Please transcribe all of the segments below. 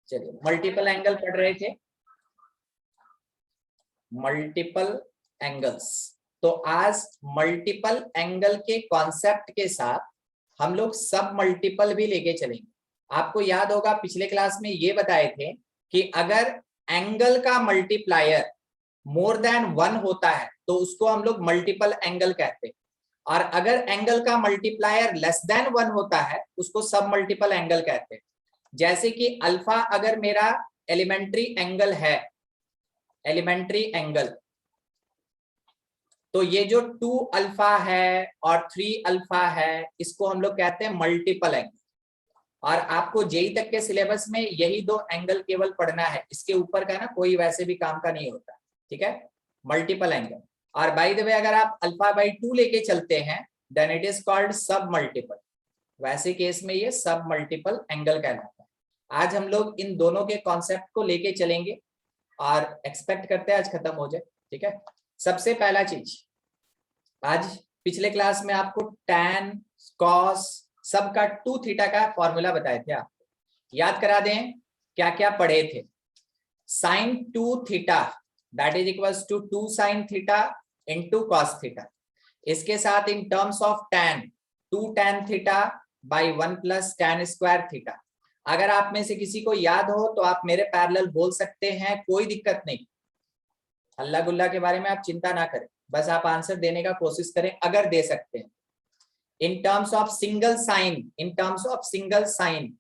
चलिए multiple angle पढ़ रहे थे, मल्टीपल एंगल्स। तो आज मल्टीपल एंगल के कॉन्सेप्ट के साथ हम लोग सब मल्टीपल भी लेके चलेंगे। आपको याद होगा पिछले क्लास में ये बताए थे कि अगर एंगल का मल्टीप्लायर मोर देन 1 होता है तो उसको हम लोग मल्टीपल एंगल कहते हैं, और अगर एंगल का मल्टीप्लायर लेस देन 1 होता है उसको सब मल्टीपल एंगल कहते हैं। जैसे कि अल्फा अगर मेरा एलिमेंट्री एंगल है, एलिमेंट्री एंगल, तो ये जो 2 अल्फा है और 3 अल्फा है इसको हम लोग कहते हैं मल्टीपल एंगल। और आपको जेई तक के सिलेबस में यही 2 एंगल केवल पढ़ना है, इसके ऊपर का ना कोई वैसे भी काम का नहीं होता, ठीक है, मल्टीपल एंगल। और बाय द वे अगर आप अल्फा बाई 2 लेके चलते हैं देन इट इज कॉल्ड सब मल्टीपल, वैसे केस में ये सब मल्टीपल एंगल कहलाता है। आज हम लोग इन दोनों के कॉन्सेप्ट को लेके चलेंगे और एक्सपेक्ट करते हैं आज खत्म हो जाए, ठीक है। सबसे पहला चीज, आज पिछले क्लास में आपको टैन कॉस सब का 2 थीटा का फॉर्मूला बताए थे, आपको याद करा दें क्या क्या पढ़े थे। Sine 2 theta that is equals to 2 sine theta into cos theta. इसके साथ in terms of tan 2 tan theta by 1 plus tan square theta. अगर आप में से किसी को याद हो तो आप मेरे पैरेलल बोल सकते हैं, कोई दिक्कत नहीं, हल्ला गुल्ला के बारे में आप चिंता ना करें, बस आप आंसर देने का कोशिश करें अगर दे सकते हैं। In terms of single sine, in terms of single sine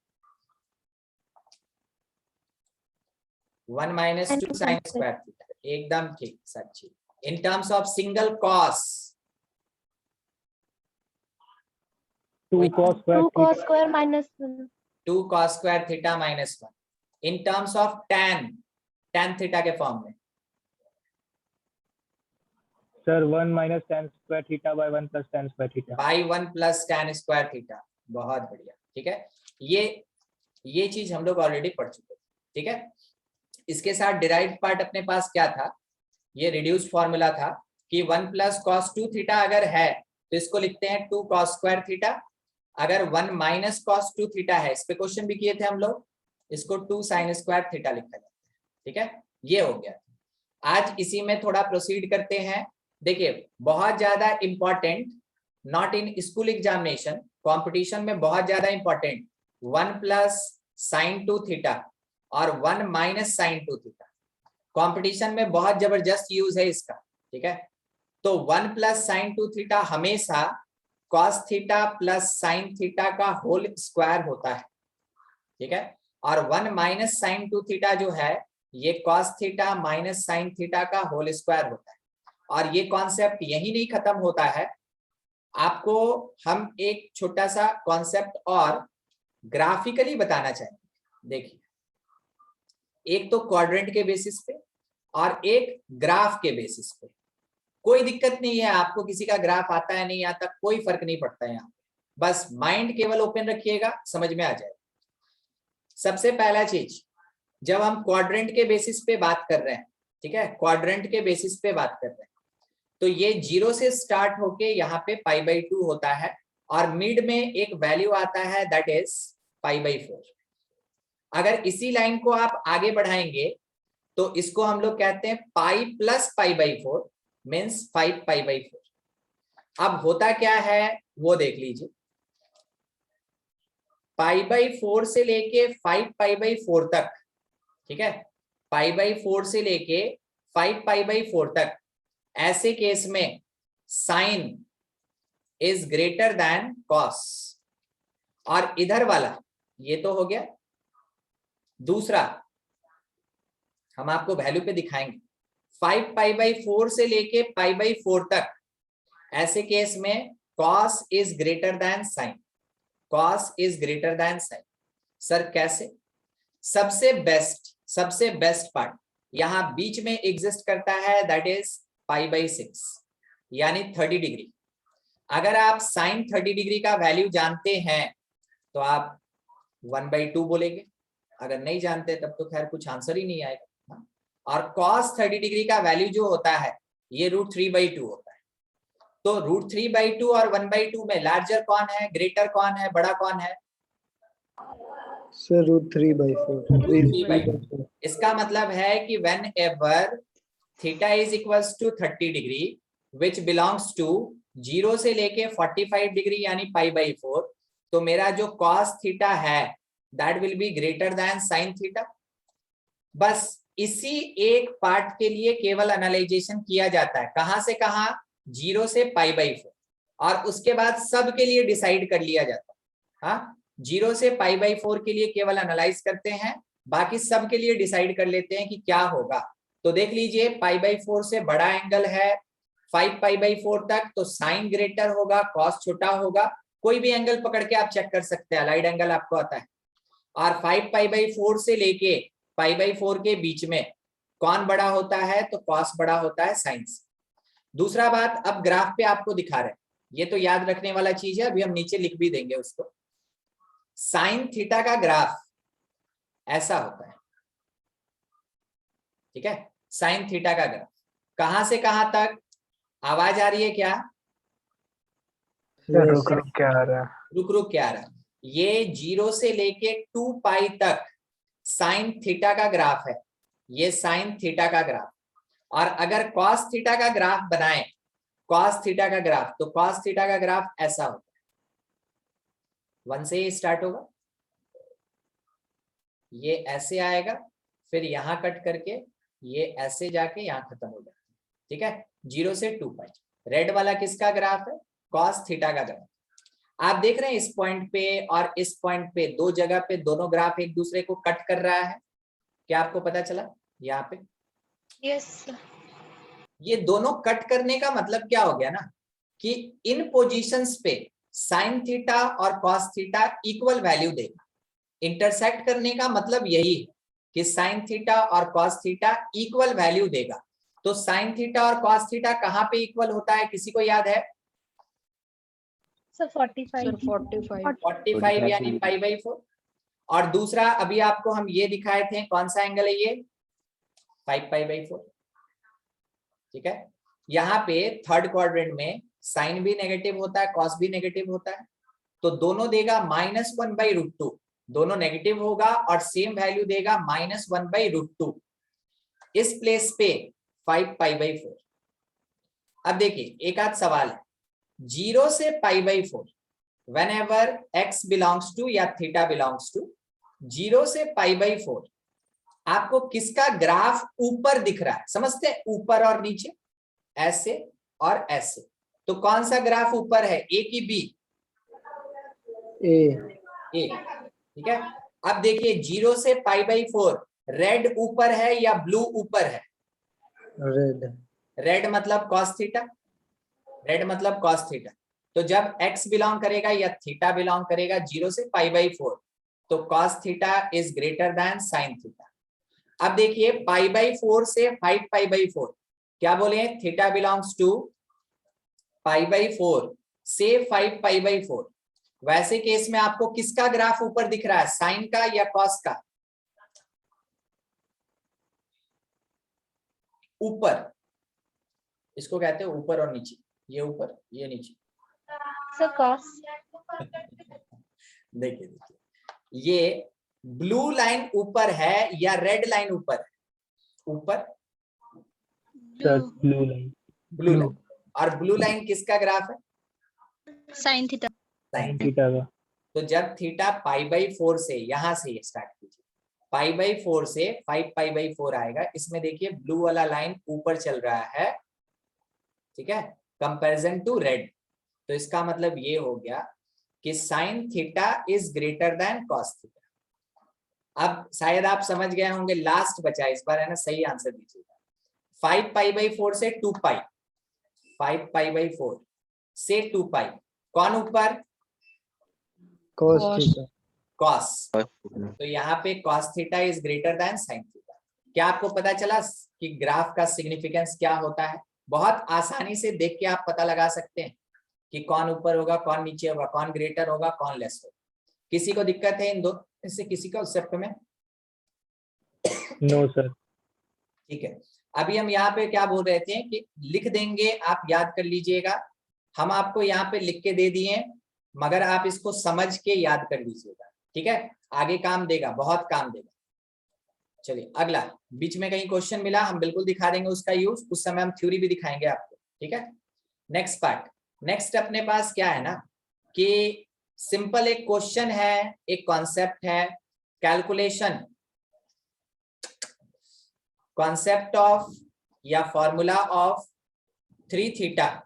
1 minus 2 sine square theta, एकदम ठीक सच्ची। In terms of single cos 2 cos square minus 1. 2 cos square theta minus 1। In terms of tan, tan theta के form में sir 1 minus tan square theta by 1 plus tan square theta. By 1 plus tan square theta. बहुत बढ़िया, ठीक है, ये चीज हम लोग ऑलरेडी पढ़ चुके हैं, ठीक है। इसके साथ डिराइव्ड पार्ट अपने पास क्या था, ये रिड्यूस्ड फॉर्मूला था कि 1 प्लस कॉस 2 थीटा अगर है तो इसको लिखते हैं 2 cos स्क्वायर थीटा। अगर 1 माइनस कॉस 2 थीटा है, इस पे क्वेश्चन भी किए थे हम लोग, इसको 2 साइन स्क्वायर थीटा लिखा जाता है, ठीक है, ये हो गया। आज इसी में थोड़ा प्रोसीड करते हैं। देखिए बहुत ज्यादा important, not in school examination, competition में बहुत ज्यादा इंपॉर्टेंट 1 प्लस साइन 2 थीटा और 1 माइनस साइन 2 थीटा, कंपटीशन में बहुत जबरदस्त यूज है इसका, ठीक है। तो 1 प्लस साइन 2 थीटा हमेशा cos theta plus sine theta का होल स्क्वायर होता है, ठीक है, और 1 माइनस साइन 2 थीटा जो है ये cos theta minus sine theta का होल स्क्वायर होता है। और ये कॉन्सेप्ट यही नहीं खत्म होता है, आपको हम एक छोटा सा कॉन्सेप्ट और ग्राफिकली बताना चाहेंगे। देखिए एक तो क्वाड्रेंट के बेसिस पे और एक ग्राफ के बेसिस पे, कोई दिक्कत नहीं है, आपको किसी का ग्राफ आता है नहीं आता कोई फर्क नहीं पड़ता है, यहाँ बस माइंड केवल ओपन रखिएगा, समझ में आ जाएगा। सबसे पहला चीज, जब हम क्वाड्रेंट के बेसिस पे बात कर रहे हैं, ठीक है, क्वाड्रेंट के बेसिस पे बात कर रहे हैं, तो ये 0 से स्टार्ट होके यहाँ पे पाई बाई 2 होता है और मिड में एक वैल्यू आता है दैट इज पाई बाई 4। अगर इसी लाइन को आप आगे बढ़ाएंगे तो इसको हम लोग कहते हैं pi plus pi by 4 means 5 pi by 4। अब होता क्या है वो देख लीजिए, पाई बाई 4 से लेके 5 पाई बाई 4 तक, ठीक है, पाई बाई 4 से लेके 5 पाई बाई 4 तक, ऐसे केस में sine is greater than cos. और इधर वाला ये तो हो गया, दूसरा हम आपको वैल्यू पे दिखाएंगे 5 पाई बाई 4 से लेके पाई बाई 4 तक, ऐसे केस में cos is greater than sine, cos is greater than sine. Sir कैसे? सबसे बेस्ट पार्ट यहां बीच में एग्जिस्ट करता है दैट इज पाई बाई 6 यानी 30 डिग्री। अगर आप साइन 30 डिग्री का वैल्यू जानते हैं तो आप 1/2 बोलेंगे, अगर नहीं जानते तब तो खैर कुछ आंसर ही नहीं आएगा। और cos 30 डिग्री का वैल्यू जो होता है ये √3/2 होता है। तो √3/2 और 1/2 में लार्जर कौन है, ग्रेटर कौन है, बड़ा कौन है? सर √3/4 3/4। इसका मतलब है कि whenever theta is equals to 30 degree which belongs to 0 से लेके 45 डिग्री यानी π/4, तो मेरा जो cos थीटा है that will be greater than sin theta. बस इसी एक पार्ट के लिए केवल एनालाइजेशन किया जाता है, कहां से कहां, 0 से π/4, और उसके बाद सब के लिए डिसाइड कर लिया जाता है। हाँ, 0 से π/4 के लिए केवल एनालाइज करते हैं, बाकी सब के लिए डिसाइड कर लेते हैं कि क्या होगा। तो देख लीजिए π/4 से बड़ा एंगल है 5π/4 तक, तो साइन ग्रेटर होगा, कॉस छोटा होगा। कोई भी एंगल पकड़ के आप चेक कर सकते हैं, अलाइड एंगल आपको आता है। और 5π/4 से लेके π/4 के बीच में कौन बड़ा होता है, तो कॉस बड़ा होता है साइन से। दूसरा बात, अब ग्राफ पे आपको दिखा रहे हैं, ये तो याद रखने वाला चीज है, अभी हम नीचे लिख भी देंगे उसको। साइन थीटा का ग्राफ ऐसा होता है, ठीक है, साइन थीटा का ग्राफ कहां से कहां तक, आवाज आ रही है क्या, रुक रुक क्या आ रहा है? रुक रुक क्या आ रहा है, ये 0 से लेके 2π तक साइन थीटा का ग्राफ है, ये साइन थीटा का ग्राफ। और अगर कॉस थीटा का ग्राफ बनाएं, कॉस थीटा का ग्राफ, तो कॉस थीटा का ग्राफ ऐसा होता है, 1 से ही स्टार्ट होगा, ये ऐसे आएगा, फिर यहां कट करके ये ऐसे जाके यहां खत्म हो जाता है, ठीक है, 0 से 2π। रेड वाला किसका ग्राफ है, कॉस थीटा का ग्राफ। आप देख रहे हैं इस पॉइंट पे और इस पॉइंट पे, दो जगह पे दोनों ग्राफ एक दूसरे को कट कर रहा है, क्या आपको पता चला यहाँ पे? यस। ये दोनों कट करने का मतलब क्या हो गया ना, कि इन पोजीशंस पे साइन थीटा और कॉस थीटा इक्वल वैल्यू देगा। इंटरसेक्ट करने का मतलब यही है कि साइन थीटा और कॉस थीटा इक्वल वैल्यू देगा। तो साइन थीटा और कॉस थीटा कहाँ पे इक्वल होता है, किसी को याद है? सर 45 45 यानी π/4। और दूसरा अभी आपको हम ये दिखाए थे, कौन सा एंगल है ये, 5π/4, ठीक है। यहाँ पे थर्ड क्वाड्रेंट में साइन भी नेगेटिव होता है, कॉस भी नेगेटिव होता है, तो दोनों देगा -1/√2, दोनों नेगेटिव होगा और सेम वैल्यू देगा -1/√2। इस प्लेस पे 5π/4। अब देखिए एक आध सवाल है, 0 से π/4 whenever x belongs to या थीटा belongs to 0 से π/4 आपको किसका ग्राफ ऊपर दिख रहा है, समझते हैं, ऊपर और नीचे, ऐसे और ऐसे, तो कौन सा ग्राफ ऊपर है, ए की बी? ए, ठीक है। अब देखिए 0 से π/4 रेड ऊपर है या ब्लू ऊपर है? रेड मतलब कॉस थीटा, रेड मतलब कॉस थीटा। तो जब x बिलोंग करेगा या थीटा बिलोंग करेगा 0 से π/4, तो cos theta is greater than sine theta. अब देखिए π/4 से 5π/4, क्या बोले, थीटा बिलोंग्स टू π/4 से 5π/4। वैसे केस में आपको किसका ग्राफ ऊपर दिख रहा है, साइन का या कॉस का? ऊपर, इसको कहते हैं ऊपर और नीचे, ये ऊपर ये नीचे। Sir cos. देखिए देखिए, ये ब्लू लाइन ऊपर है या रेड लाइन ऊपर है? ऊपर, ब्लू लाइन। Blue line. और ब्लू लाइन किसका ग्राफ है? Sine theta. साइन थीटा का। तो जब थीटा π/4 से, यहां से स्टार्ट कीजिए, π/4 से 5π/4 आएगा, इसमें देखिए ब्लू वाला लाइन ऊपर चल रहा है, ठीक है, कंपैरिजन टू रेड। तो इसका मतलब ये हो गया कि sine theta is greater than cos theta. अब शायद आप समझ गए होंगे, लास्ट बचा इस बार, है ना, सही आंसर दीजिएगा। 5π/4 से 2π, 5π/4 से 2π, कौन ऊपर? कॉस। तो यहाँ पे cos theta is greater than sine theta. क्या आपको पता चला कि ग्राफ का सिग्निफिकेंस क्या होता है? बहुत आसानी से देख के आप पता लगा सकते हैं कि कौन ऊपर होगा, कौन नीचे होगा, कौन ग्रेटर होगा, कौन लेस होगा। किसी को दिक्कत है इन दो इससे, किसी का उस में? No sir. ठीक है, अभी हम यहाँ पे क्या बोल रहे थे कि लिख देंगे, आप याद कर लीजिएगा। हम आपको यहाँ पे लिख के दे दिए, मगर आप इसको समझ के याद कर लीजिएगा, ठीक है। आगे काम देगा, बहुत काम देगा। चलिए अगला, बीच में कहीं क्वेश्चन मिला हम बिल्कुल दिखा देंगे उसका यूज, उस समय हम थ्योरी भी दिखाएंगे आपको, ठीक है। नेक्स्ट पार्ट, नेक्स्ट अपने पास क्या है ना कि सिंपल एक क्वेश्चन है, एक कॉन्सेप्ट है, कैलकुलेशन, कॉन्सेप्ट ऑफ या फॉर्मूला ऑफ 3 थीटा।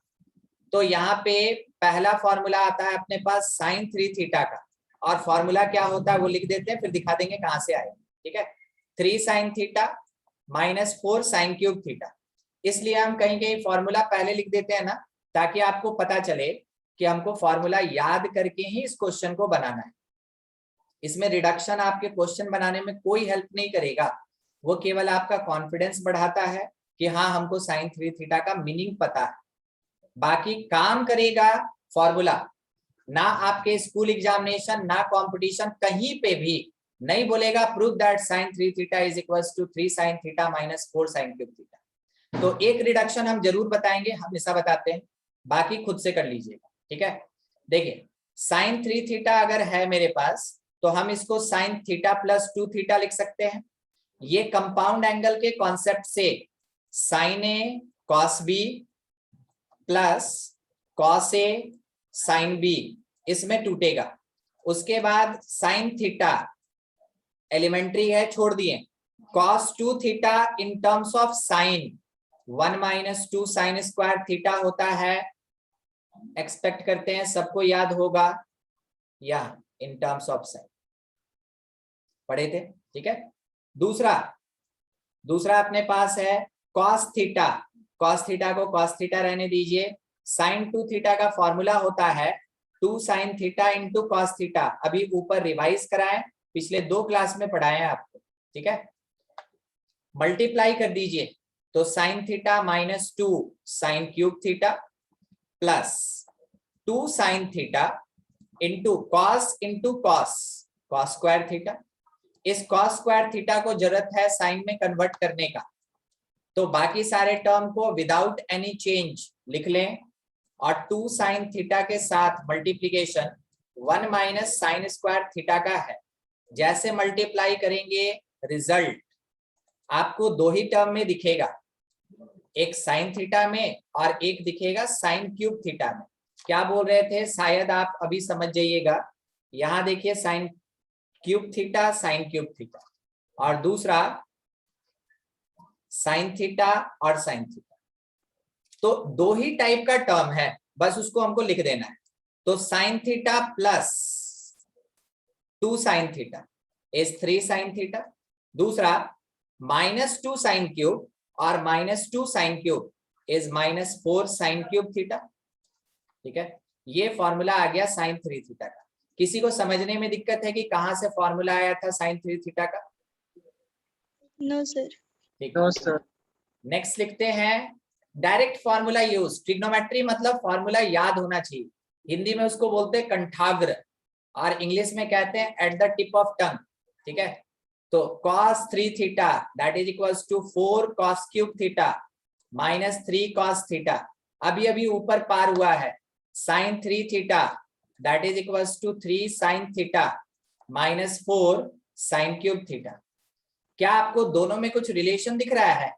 तो यहाँ पे पहला फॉर्मूला आता है अपने पास साइन 3 थीटा का, और फॉर्मूला क्या होता है वो लिख देते हैं, फिर दिखा देंगे कहां से आएगा, ठीक है। 3 sine theta minus 4 sine cube theta. इसलिए हम कहीं कहीं फॉर्मूला पहले लिख देते हैं ना, ताकि आपको पता चले कि हमको फॉर्मूला याद करके ही इस क्वेश्चन को बनाना है। इसमें रिडक्शन आपके क्वेश्चन बनाने में कोई हेल्प नहीं करेगा, वो केवल आपका कॉन्फिडेंस बढ़ाता है कि हाँ हमको साइन 3 थीटा का मीनिंग पता है। बाकी काम करेगा फॉर्मूला, ना आपके स्कूल एग्जामिनेशन ना कंपटीशन कहीं पे भी नहीं बोलेगा prove that sine 3 theta is equals to 3 sine theta minus 4 sine cube theta. तो एक रिडक्शन हम जरूर बताएंगे, हमेशा बताते हैं, बाकी खुद से कर लीजिएगा, ठीक है। देखिए साइन 3 थीटा अगर है मेरे पास तो हम इसको साइन थीटा प्लस 2 थीटा लिख सकते हैं। ये कंपाउंड एंगल के कॉन्सेप्ट से sign A cos B plus cos A sine B इसमें टूटेगा। उसके बाद साइन थीटा एलिमेंट्री है, छोड़ दिए। Cos 2 theta in terms of sine 1 minus 2 sine square theta होता है, एक्सपेक्ट करते हैं सबको याद होगा, या इन टर्म्स ऑफ साइन पढ़े थे, ठीक है। दूसरा अपने पास है कॉस थीटा, कॉस थीटा को कॉस थीटा रहने दीजिए। साइन 2 थीटा का फॉर्मूला होता है 2 sine theta into cos theta, अभी ऊपर रिवाइज कराएं, पिछले 2 क्लास में पढ़ाए हैं आपको, ठीक है। मल्टीप्लाई कर दीजिए तो sign theta minus 2 sign cube theta plus 2 sine theta into cos cos square theta. इस कॉस स्क्वायर थीटा को जरूरत है साइन में कन्वर्ट करने का, तो बाकी सारे टर्म को विदाउट एनी चेंज लिख लें, और 2 साइन थीटा के साथ multiplication 1 minus sine square theta का है। जैसे मल्टीप्लाई करेंगे रिजल्ट आपको 2 ही टर्म में दिखेगा, एक साइन थीटा में और एक दिखेगा साइन क्यूब थीटा में। क्या बोल रहे थे शायद आप अभी समझ जाइएगा, यहां देखिए sign cube theta sine cube theta, और दूसरा साइन थीटा और साइन थीटा, तो 2 ही टाइप का टर्म है, बस उसको हमको लिख देना है। तो sine theta plus 2 sine theta is 3 sine theta, दूसरा माइनस 2 साइन क्यूब और minus 2 sine cube is minus 4 sine cube theta, ठीक है। ये फॉर्मूला आ गया साइन 3 थीटा का। किसी को समझने में दिक्कत है कि कहां से फॉर्मूला आया था साइन 3 थीटा का? No sir. ठीक है, नेक्स्ट लिखते हैं डायरेक्ट फॉर्मूला यूज। ट्रिग्नोमेट्री मतलब फॉर्मूला याद होना चाहिए, हिंदी में उसको बोलते हैं कंठाग्र, और इंग्लिश में कहते हैं at the tip of tongue, ठीक है। तो cos 3 theta that is equals to 4 cos cube theta minus 3 cos theta, अभी अभी ऊपर पार हुआ है। sin 3 theta that is equals to 3 sin theta minus 4 sin cube theta. क्या आपको दोनों में कुछ रिलेशन दिख रहा है?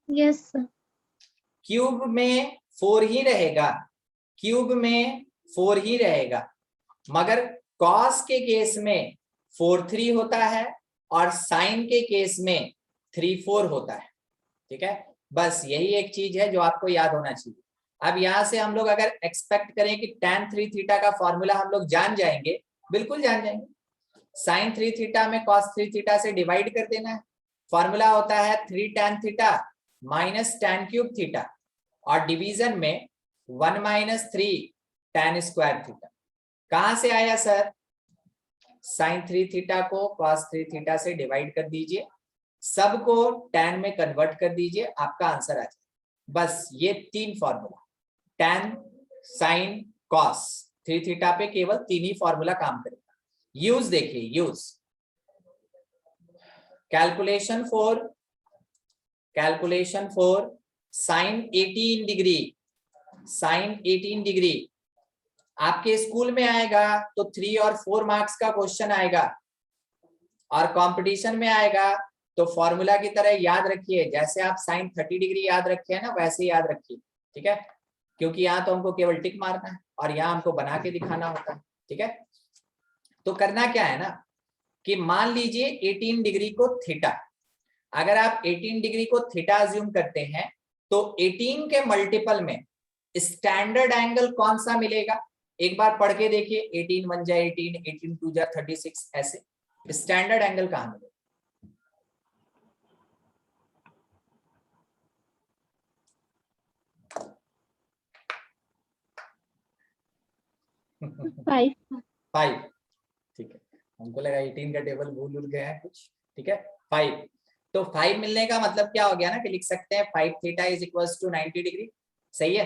Yes sir. क्यूब में 4 ही रहेगा, क्यूब में 4 ही रहेगा, मगर कॉस के केस में 4 3 होता है और साइन के केस में 3 4 होता है, ठीक है। बस यही एक चीज है जो आपको याद होना चाहिए। अब यहां से हम लोग अगर एक्सपेक्ट करें कि tan 3 थीटा का फॉर्मूला हम लोग जान जाएंगे, बिल्कुल जान जाएंगे। साइन 3 थीटा में cos 3 थीटा से डिवाइड कर देना है, फॉर्मूला होता है 3 tan theta minus tan cube theta, और डिवीजन में 1 माइनस 3 tan स्क्वायर थीटा। कहां से आया सर? साइन 3 थीटा को cos 3 थीटा से डिवाइड कर दीजिए, सबको tan में कन्वर्ट कर दीजिए, आपका आंसर आ जाए। बस ये 3 formula, tan sine cos 3 theta पे केवल 3 ही फॉर्मूला काम करेगा। यूज देखिए, use calculation for sine 18 degree, sine 18 degree आपके स्कूल में आएगा तो 3 और 4 मार्क्स का क्वेश्चन आएगा, और कंपटीशन में आएगा तो फॉर्मूला की तरह याद रखिए, जैसे आप sin 30 डिग्री याद रखे हैं ना, वैसे याद रखिए, ठीक है, क्योंकि यहाँ तो हमको केवल टिक मारना है और यहाँ हमको बना के दिखाना होता है, ठीक है। तो करना क्या है ना कि मान लीजिए 18 डिग्री को थीटा, अगर आप 18 डिग्री को थीटा अज्यूम करते हैं तो 18 के मल्टीपल में स्टैंडर्ड एंगल कौन सा मिलेगा, एक बार पढ़ के देखिए। 18 1 जा 18, 18 2 जा 36, ऐसे स्टैंडर्ड एंगल कहां मिलेगा? 5, ठीक है, हमको लगा 18 का टेबल भूल गए हैं कुछ, ठीक है। 5, तो 5 मिलने का मतलब क्या हो गया ना कि लिख सकते हैं 5 theta is equals to 90 degree, सही है,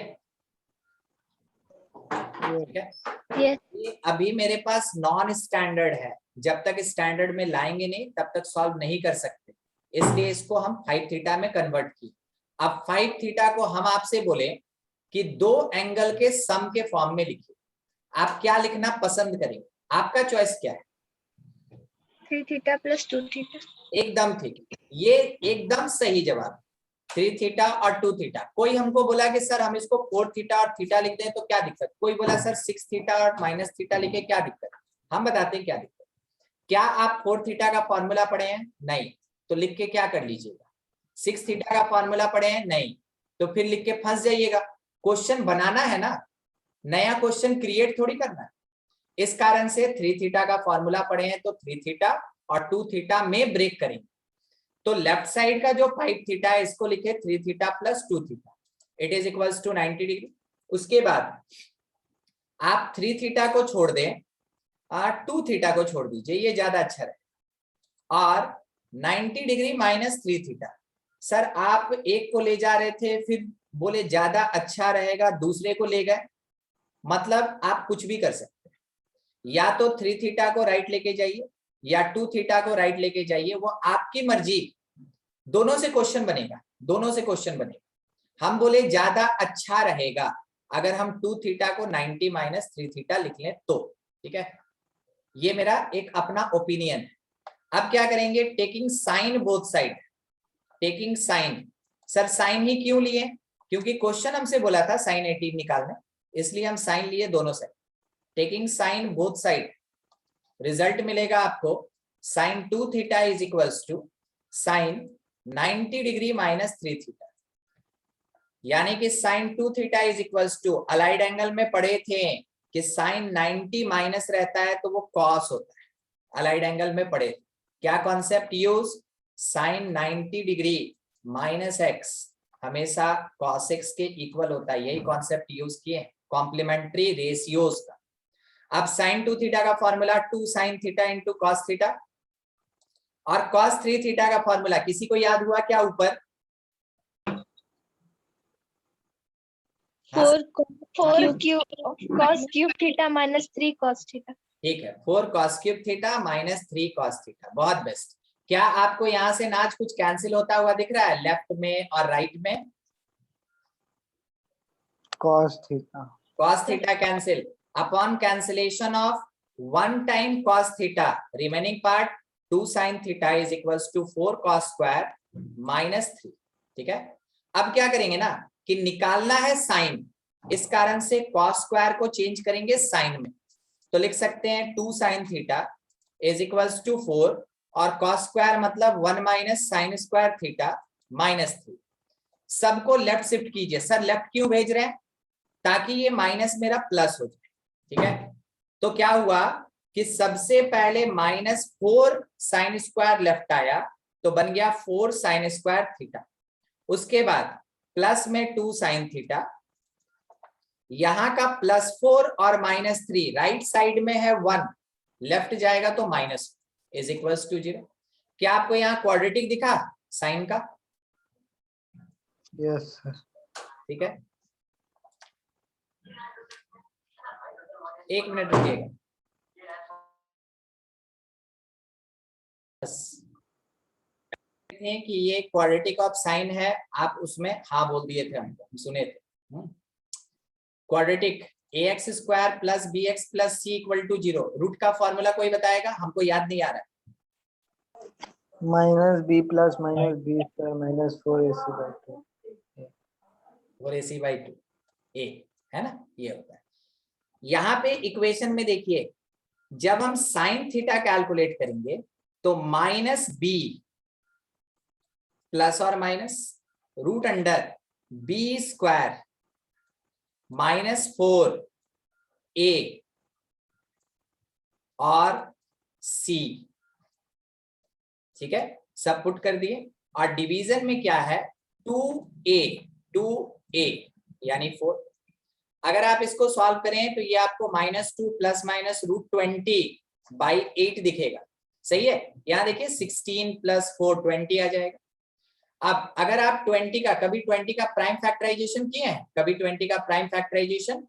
ठीक है। Yes. ये अभी मेरे पास नॉन स्टैंडर्ड है, जब तक स्टैंडर्ड में लाएंगे नहीं तब तक सॉल्व नहीं कर सकते, इसलिए इसको हम 5 थीटा में कन्वर्ट किए। अब 5 थीटा को हम आपसे बोले कि दो एंगल के सम के फॉर्म में लिखिए, आप क्या लिखना पसंद करेंगे, आपका चॉइस क्या है? 3 थीटा प्लस 2 थीटा। एकदम ठीक, ये एकदम सही जवाब, 3 थीटा और 2 थीटा। कोई हमको बोला कि सर हम इसको 4 थीटा और थीटा लिख दें तो क्या दिक्कत, कोई बोला सर 6 थीटा और माइनस थीटा लिखे, क्या दिक्कत? हम बताते हैं क्या दिक्कत। क्या आप 4 थीटा का फॉर्मूला पढ़े हैं? नहीं, तो लिख के क्या कर लीजिएगा। 6 थीटा का फॉर्मूला पढ़े हैं? नहीं, तो फिर लिख के फंस जाइएगा। क्वेश्चन बनाना है ना, नया क्वेश्चन क्रिएट थोड़ी करना है। इस कारण से 3 थीटा का फॉर्मूला पढ़े हैं तो 3 थीटा और 2 थीटा में ब्रेक करेंगे, तो लेफ्ट साइड का जो 5 थीटा है इसको लिखे 3 theta plus 2 theta, it is equals to 90 degree. उसके बाद आप 3 थीटा को छोड़ दें और 2 थीटा को छोड़ दीजिए, ये ज्यादा अच्छा रहे, और 90 डिग्री माइनस 3 थीटा। सर आप एक को ले जा रहे थे फिर बोले ज्यादा अच्छा रहेगा, दूसरे को ले गए, मतलब आप कुछ भी कर सकते हैं, या तो 3 थीटा को राइट लेके जाइए या 2 थीटा को राइट लेके जाइए, वो आपकी मर्जी, दोनों से क्वेश्चन बनेगा, दोनों से क्वेश्चन बनेगा। हम बोले ज्यादा अच्छा रहेगा अगर हम 2 थीटा को 90 माइनस 3 थीटा लिख लें तो, ठीक है, ये मेरा एक अपना ओपिनियन है। अब क्या करेंगे, taking sine both side, taking sine. Sir sine ही क्यों लिए, क्योंकि क्वेश्चन हमसे बोला था साइन 18 निकालना, इसलिए हम साइन लिए दोनों side. Taking sine both side, result मिलेगा आपको sine 2 theta is equals to sine 90 degree minus 3 theta, यानी कि sine 2 theta is equals to, allied angle में पढ़े थे कि साइन 90 माइनस रहता है तो वो कॉस होता है, अलाइड एंगल में पढ़े, क्या concept use, sine 90 degree minus x हमेशा कॉस एक्स के इक्वल होता है, यही कॉन्सेप्ट यूज किए कॉम्प्लीमेंट्री रेशियोज का। अब साइन 2 थीटा का formula 2 sine theta into cos theta, और कॉस 3 थीटा का फॉर्मूला किसी को याद हुआ क्या ऊपर? 4 cos cube theta minus 3 cos theta. ठीक है, 4 cos cube theta minus 3 cos theta, बहुत बेस्ट। क्या आपको यहां से नाच कुछ कैंसिल होता हुआ दिख रहा है लेफ्ट में और राइट में? cos theta, cos theta cancel, upon cancellation of 1 time cos theta, remaining part 2 sin theta is equals to 4 cos square minus 3, ठीक है। अब क्या करेंगे ना कि निकालना है साइन, इस कारण से cos स्क्वायर को चेंज करेंगे साइन में, तो लिख सकते हैं 2 sin theta is equals to 4, और cos स्क्वायर मतलब 1 minus sine square theta minus 3। सबको लेफ्ट शिफ्ट कीजिए। सर लेफ्ट क्यों भेज रहे हैं? ताकि ये माइनस मेरा प्लस हो जाए, ठीक है। तो क्या हुआ कि सबसे पहले माइनस 4 साइन स्क्वायर लेफ्ट आया तो बन गया 4 साइन स्क्वायर थीटा, उसके बाद प्लस में 2 साइन थीटा, यहां का +4 और -3 राइट साइड में है 1, लेफ्ट जाएगा तो माइनस इज इक्वल्स टू 0। क्या आपको यहाँ क्वाड्रेटिक दिखा साइन का? यस सर, ठीक है, एक मिनट रुकिएगा। कि ये क्वाड्रेटिक ऑफ साइन है, आप उसमें हाँ बोल दिए थे, हमको हम सुने थे। Quadratic ax square plus bx plus c equal to 0। Root का फॉर्मूला कोई बताएगा? हमको याद नहीं आ रहा है। Minus B plus minus B square minus 4ac/2 4ac/2 a है ना, ये होता है। यहाँ पे इक्वेशन में देखिए, जब हम साइन थीटा कैलकुलेट करेंगे तो माइनस बी प्लस और minus root under B square minus 4a और c, ठीक है, सब पुट कर दिए। और डिवीजन में क्या है, 2a यानी 4। अगर आप इसको सॉल्व करें तो ये आपको -2 प्लस माइनस √20/8 दिखेगा। सही है, यहाँ देखिए 16 प्लस 4 20 आ जाएगा। अब अगर आप 20 का कभी 20 का प्राइम फैक्टराइजेशन किए हैं, कभी 20 का प्राइम फैक्टराइजेशन?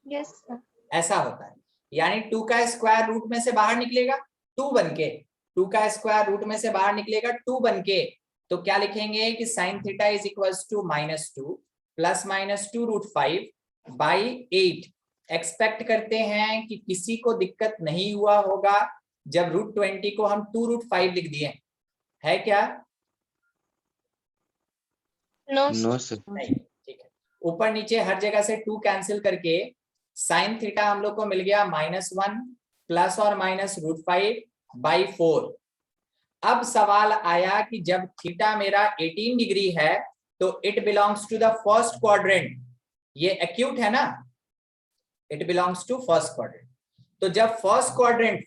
Yes sir. ऐसा होता है, यानी 2 का स्क्वायर रूट में से बाहर निकलेगा 2 बन के, 2 का स्क्वायर रूट में से बाहर निकलेगा 2 बन के। तो क्या लिखेंगे कि sine theta is equals to -2 plus minus 2√5/8। Expect करते हैं कि किसी को दिक्कत नहीं हुआ होगा जब √20 को हम 2√5 लिख दिए, है क्या? No sir. नहीं, ठीक है। ऊपर नीचे हर जगह से 2 कैंसिल करके साइन थीटा हम लोग को मिल गया -1 प्लस और माइनस √5/4। अब सवाल आया कि जब थीटा मेरा 18 डिग्री है तो it belongs to the first quadrant. ये एक्यूट है ना, it belongs to first quadrant. तो जब फर्स्ट क्वाड्रेंट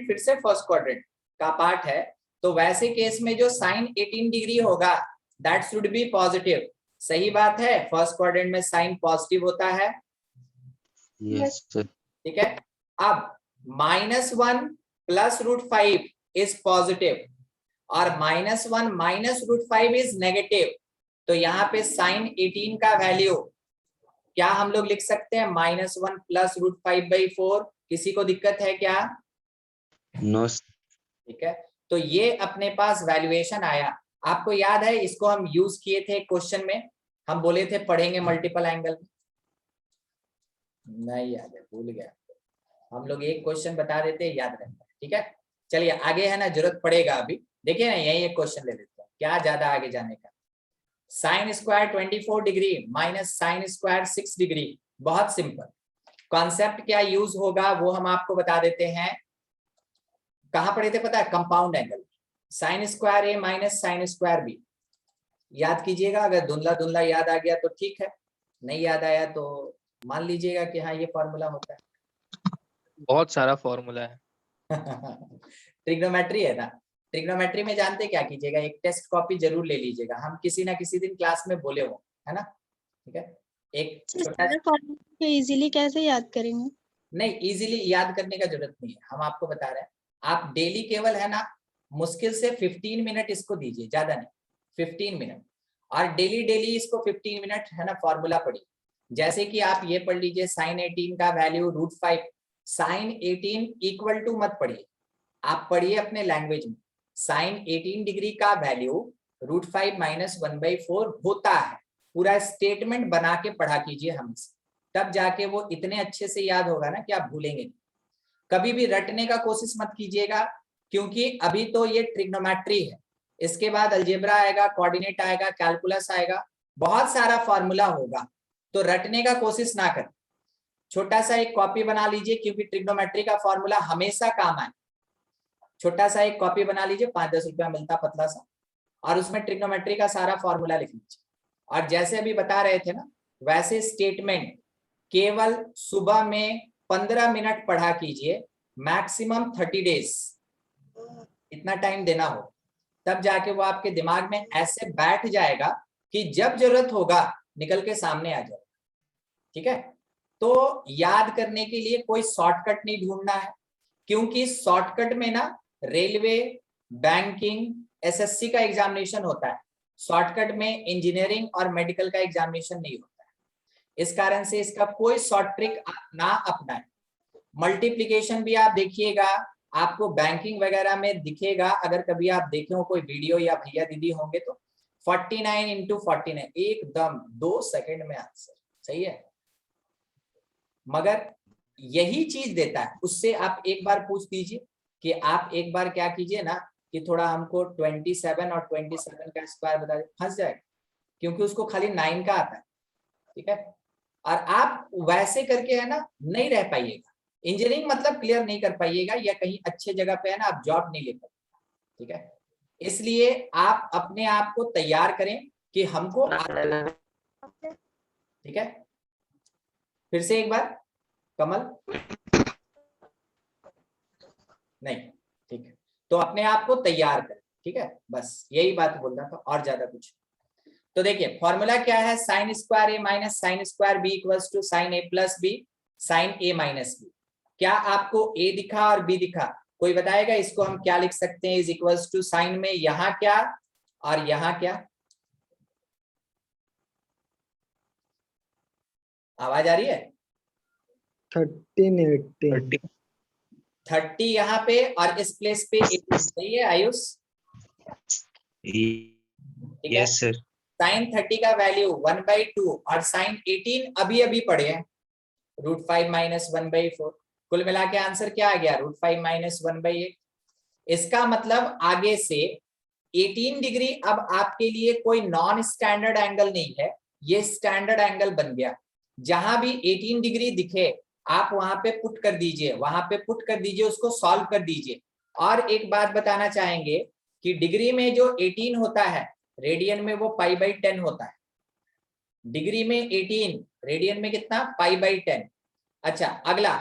फिर से फर्स्ट क्वाड्रेंट का पार्ट है, तो वैसे केस में जो साइन 18 डिग्री होगा दैट शुड बी पॉजिटिव। सही बात है, फर्स्ट क्वाड्रेंट में साइन पॉजिटिव होता है। Yes sir. ठीक है, अब -1 प्लस √5 इज पॉजिटिव और -1 माइनस √5 इज नेगेटिव। तो यहाँ पे साइन 18 का वैल्यू क्या हम लोग लिख सकते हैं, -1 प्लस √5/4। किसी को दिक्कत है क्या? नो। ठीक है, तो ये अपने पास वैल्यूएशन आया। आपको याद है, इसको हम यूज किए थे क्वेश्चन में, हम बोले थे पढ़ेंगे मल्टीपल एंगल। नहीं याद है, भूल गया। हम लोग एक क्वेश्चन बता देते, याद रहता है। ठीक है, चलिए आगे है ना, जरूरत पड़ेगा अभी। देखिए ना, यही एक क्वेश्चन ले लेते हैं, क्या ज्यादा आगे जाने का। Sine square 24 degree minus sine square 6 degree. बहुत सिंपल कॉन्सेप्ट, क्या यूज होगा वो हम आपको बता देते हैं। कहां पढ़े थे पता है, compound angle. Sign square A minus sine square B, याद कीजिएगा। अगर धुंधला धुंधला याद आ गया तो ठीक है, नहीं याद आया तो मान लीजिएगा कि हाँ ये फॉर्मूला होता है। बहुत सारा फॉर्मूला है। ट्रिग्नोमेट्री है ना, ट्रिग्नोमेट्री में जानते क्या कीजिएगा, एक टेस्ट कॉपी जरूर ले लीजिएगा, हम किसी ना किसी दिन क्लास में बोले हो, है ना। ठीक है, एक छोटा इजीली कैसे याद करेंगे? नहीं, इजीली याद करने का जरूरत नहीं है, हम आपको बता रहे हैं। आप डेली केवल है ना मुश्किल से 15 मिनट इसको दीजिए, ज्यादा नहीं, 15 मिनट। और डेली डेली इसको 15 मिनट है ना फॉर्मूला पढ़िए। जैसे कि आप ये पढ़ लीजिए, साइन 18 का वैल्यू √5। साइन 18 इक्वल टू मत पढ़िए, आप पढ़िए अपने लैंग्वेज में। साइन 18 डिग्री का वैल्यू √5 माइनस 1/4 होता है। पूरा स्टेटमेंट बना के पढ़ा कीजिए हमेशा, तब जाके वो इतने अच्छे से याद होगा ना कि आप भूलेंगे नहीं। कभी भी रटने का कोशिश मत कीजिएगा, क्योंकि अभी तो ये ट्रिग्नोमेट्री है, इसके बाद अलजेब्रा आएगा, कोऑर्डिनेट आएगा, कैलकुलस आएगा, बहुत सारा फॉर्मूला होगा। तो रटने का कोशिश ना करें, छोटा सा एक कॉपी बना लीजिए, क्योंकि ट्रिग्नोमेट्री का फॉर्मूला हमेशा काम आए। छोटा सा एक कॉपी बना लीजिए, 5-10 रुपया मिलता पतला सा, और उसमें ट्रिग्नोमेट्री का सारा फॉर्मूला लिख लीजिए। और जैसे अभी बता रहे थे ना, वैसे स्टेटमेंट केवल सुबह में 15 मिनट पढ़ा कीजिए, मैक्सिमम 30 डेज, इतना टाइम देना हो, तब जाके वो आपके दिमाग में ऐसे बैठ जाएगा कि जब जरूरत होगा निकल के सामने आ जाए। ठीक है, तो याद करने के लिए कोई शॉर्टकट नहीं ढूंढना है, क्योंकि शॉर्टकट में ना रेलवे, बैंकिंग, एसएससी का एग्जामिनेशन होता है, शॉर्टकट में इंजीनियरिंग और मेडिकल का एग्जामिनेशन नहीं होता है। इस कारण से इसका कोई शॉर्ट ट्रिक ना अपनाएं। मल्टीप्लिकेशन भी आप देखिएगा, आपको बैंकिंग वगैरह में दिखेगा, अगर कभी आप देखे हो कोई वीडियो या भैया दीदी होंगे तो 49 × 49 एकदम 2 सेकंड में आंसर। सही है, मगर यही चीज देता है। उससे आप एक बार पूछ दीजिए कि आप एक बार क्या कीजिए ना कि थोड़ा हमको 27 और 27 का स्क्वायर बता दे, फंस जाएगा, क्योंकि उसको खाली 9 का आता है। ठीक है, और आप वैसे करके है ना नहीं रह पाइएगा, इंजीनियरिंग मतलब क्लियर नहीं कर पाइएगा, या कहीं अच्छे जगह पे है ना आप जॉब नहीं ले पाइएगा। ठीक है, इसलिए आप अपने आप को तैयार करें कि हमको ठीक है। फिर से एक बार कमल, नहीं, ठीक है, तो अपने आप को तैयार करें। ठीक है, बस यही बात बोल रहा था, और ज्यादा कुछ। तो देखिए फॉर्मूला क्या है, sine square A minus sine square B equals to sine A plus B sine A minus B. क्या आपको ए दिखा और बी दिखा? कोई बताएगा इसको हम क्या लिख सकते हैं? इज इक्वल्स टू साइन में यहां क्या और यहां क्या? आवाज आ रही है? 13 18 30 यहाँ पे और इस प्लेस पे 18, सही है आयुष? ठीक है, यस सर। साइन 30 का वैल्यू 1/2 और साइन 18 अभी अभी पढ़े हैं √5 माइनस 1/4। कुल मिला के आंसर क्या आ गया? √5 माइनस 1/8। इसका मतलब आगे से 18 डिग्री अब आपके लिए कोई नॉन स्टैंडर्ड एंगल नहीं है, ये स्टैंडर्ड एंगल बन गया। जहां भी 18 डिग्री दिखे आप वहां पे पुट कर दीजिए, वहां पे पुट कर दीजिए, उसको सॉल्व कर दीजिए। और एक बात बताना चाहेंगे कि डिग्री में जो 18 होता है रेडियन में वो π/10 होता है। डिग्री में 18, रेडियन में कितना? π/10। अच्छा अगला,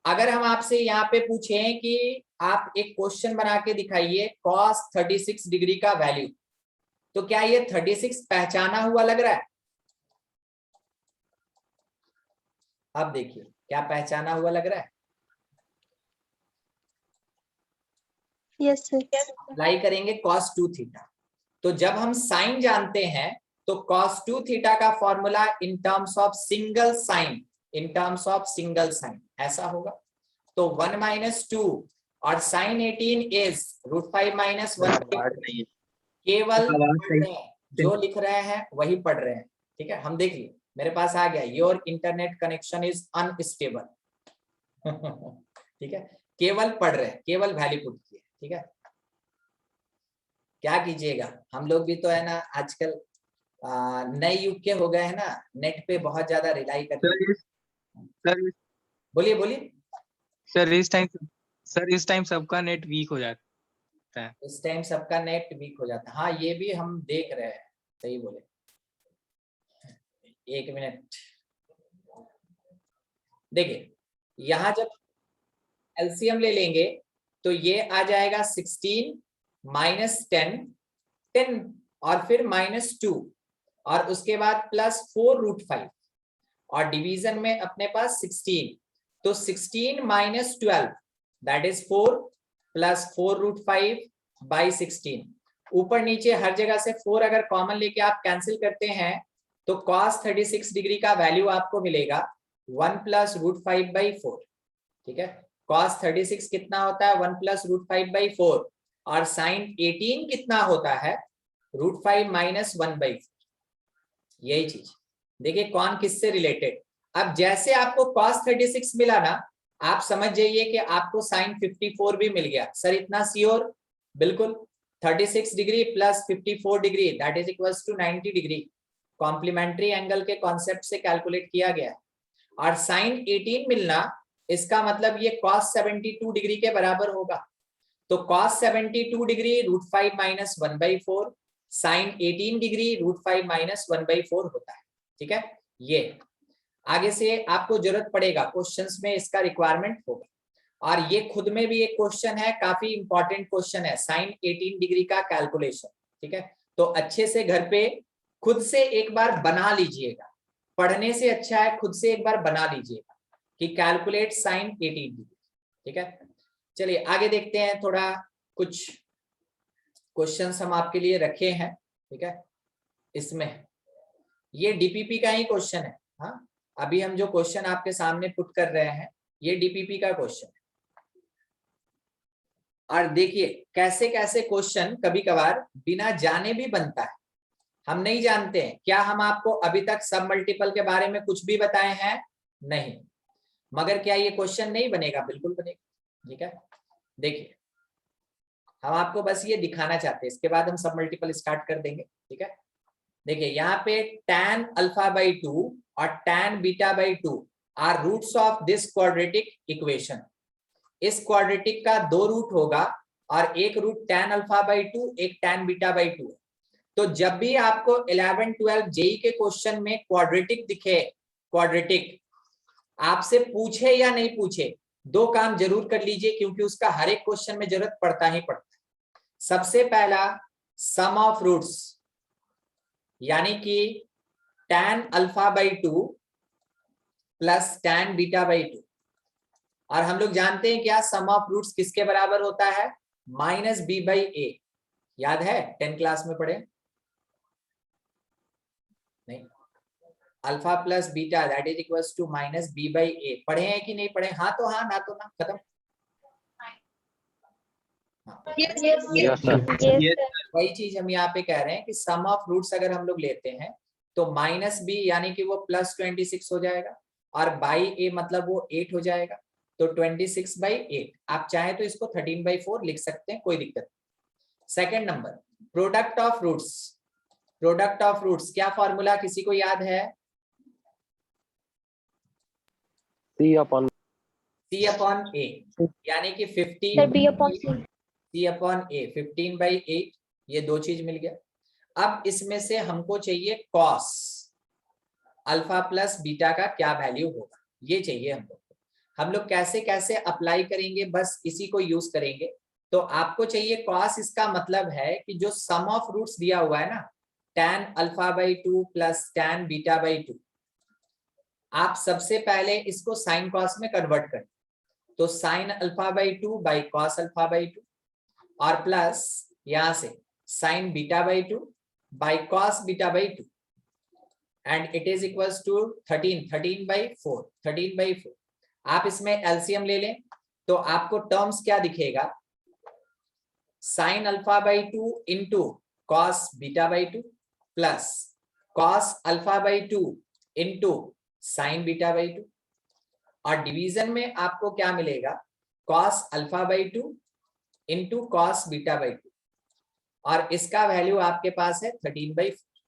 अगर हम आपसे यहाँ पे पूछें कि आप एक क्वेश्चन बना के दिखाइए cos 36 डिग्री का वैल्यू, तो क्या ये 36 पहचाना हुआ लग रहा है? अब देखिए क्या पहचाना हुआ लग रहा है? Yes sir. अप्लाई करेंगे cos 2 थीटा। तो जब हम साइन जानते हैं तो cos 2 थीटा का formula in terms of single sine, in terms of single sine ऐसा होगा। तो 1 - 2 और साइन 18 इज √5 - 1/4। केवल पढ़ रहे हैं, जो लिख रहे हैं वही पढ़ रहे हैं। ठीक है, हम देख लिए, मेरे पास आ गया your internet connection is unstable. ठीक है, केवल पढ़ रहे हैं, केवल वैल्यू पुट किए। ठीक है, क्या कीजिएगा, हम लोग भी तो है ना आजकल नए युग के हो गए हैं ना, नेट पे बहुत ज्यादा रिलाई करते हैं। सर बोलिए बोलिए। सर इस टाइम सबका नेट वीक हो जाता है। इस टाइम सबका नेट वीक हो जाता है, हाँ ये भी हम देख रहे हैं, सही बोले। एक मिनट देखिए, यहां जब एलसीएम ले लेंगे तो ये आ जाएगा 16 - 10 और फिर -2 और उसके बाद +4 √5 और डिवीजन में अपने पास 16, तो 16 - 12 दैट इज 4 +4 √5/16। ऊपर नीचे हर जगह से 4 अगर कॉमन लेके आप कैंसिल करते हैं तो cos 36 डिग्री का वैल्यू आपको मिलेगा 1 + √5/4। ठीक है, cos 36 कितना होता है? 1 + √5/4 और साइन 18 कितना होता है? √5 - 1/4। यही चीज देखिए कौन किससे रिलेटेड। अब जैसे आपको cos 36 मिला ना, आप समझ जाइए कि आपको साइन 54 भी मिल गया। सर इतना श्योर? बिल्कुल, 36 degree + 54 degree that is equals to 90 degree. Complementary angle के कॉन्सेप्ट से कैलकुलेट किया गया। और साइन 18 मिलना, इसका मतलब ये cos 72 डिग्री के बराबर होगा। तो cos 72 डिग्री √5 - 1/4, साइन 18 डिग्री √5 - 1/4 होता है। ठीक है, ये आगे से आपको जरूरत पड़ेगा, क्वेश्चंस में इसका रिक्वायरमेंट होगा। और ये खुद में भी एक क्वेश्चन है, काफी इंपॉर्टेंट क्वेश्चन है, साइन 18 डिग्री का कैलकुलेशन। ठीक है, तो अच्छे से घर पे खुद से एक बार बना लीजिएगा, पढ़ने से अच्छा है खुद से एक बार बना लीजिएगा कि कैलकुलेट साइन 18 डिग्री। ठीक है, चलिए आगे देखते हैं, थोड़ा कुछ क्वेश्चंस हम आपके लिए रखे हैं। ठीक है, इसमें ये डीपीपी का ही क्वेश्चन है। हाँ, अभी हम जो क्वेश्चन आपके सामने पुट कर रहे हैं ये डीपीपी का क्वेश्चन है। और देखिए कैसे कैसे क्वेश्चन कभी कभार बिना जाने भी बनता है, हम नहीं जानते हैं। क्या हम आपको अभी तक सब मल्टीपल के बारे में कुछ भी बताए हैं? नहीं। मगर क्या ये क्वेश्चन नहीं बनेगा? बिल्कुल बनेगा। ठीक है, देखिए हम आपको बस ये दिखाना चाहते हैं, इसके बाद हम सब मल्टीपल स्टार्ट कर देंगे। ठीक है, देखिए यहाँ पे tan अल्फा बाई 2 और tan beta by 2 are roots of this quadratic equation. इस क्वाड्रेटिक का 2 रूट होगा और एक रूट tan अल्फा बाई 2, एक tan बीटा बाई 2। तो जब भी आपको 11-12 जेई के क्वेश्चन में क्वाड्रेटिक दिखे, क्वाड्रेटिक आपसे पूछे या नहीं पूछे, 2 काम जरूर कर लीजिए, क्योंकि उसका हर एक क्वेश्चन में जरूरत पड़ता ही पड़ता है। सबसे पहला सम ऑफ रूट्स, यानी कि tan alpha by 2 plus tan beta by 2। और हम लोग जानते हैं क्या सम ऑफ रूट्स किसके बराबर होता है? Minus B by A. याद है 10 क्लास में पढ़े? नहीं, alpha plus beta that is equals to minus B by A. पढ़े हैं कि नहीं पढ़े? हाँ तो हाँ, ना तो ना, खत्म। वही चीज हम यहाँ पे कह रहे हैं कि सम ऑफ रूट्स अगर हम लोग लेते हैं तो माइनस बी यानी कि वो प्लस 26 हो जाएगा, और बाई ए मतलब वो 8 हो जाएगा। तो 26 बाई 8, आप चाहे तो इसको 13 बाई 4 लिख सकते हैं, कोई दिक्कत नहीं। Second number, product of roots. Product of roots क्या फॉर्मूला किसी को याद है? C upon C upon A, यानी कि 15 Sir, B upon C. C upon A, 15 by 8, ये 2 चीज मिल गया। अब इसमें से हमको चाहिए कॉस अल्फा प्लस बीटा का क्या वैल्यू होगा, ये चाहिए हम लोग। हम लोग कैसे कैसे अप्लाई करेंगे, बस इसी को यूज करेंगे। तो आपको चाहिए कॉस, इसका मतलब है कि जो सम ऑफ रूट्स दिया हुआ है ना, tan alpha by 2 plus tan beta by 2, आप सबसे पहले इसको साइन कॉस में कन्वर्ट करें। तो sine alpha by 2 by cos alpha by 2, और प्लस यहां से sine beta by 2 by cos beta by 2, and it is equals to 13 by 4, 13 by 4। आप इसमें एलसीएम ले लें तो आपको टर्म्स क्या दिखेगा? Sign alpha by 2 into cos beta by 2 plus cos alpha by 2 into sine beta by 2, और division में आपको क्या मिलेगा? Cos alpha by 2 into cos beta by 2, और इसका वैल्यू आपके पास है 13 बाई 4।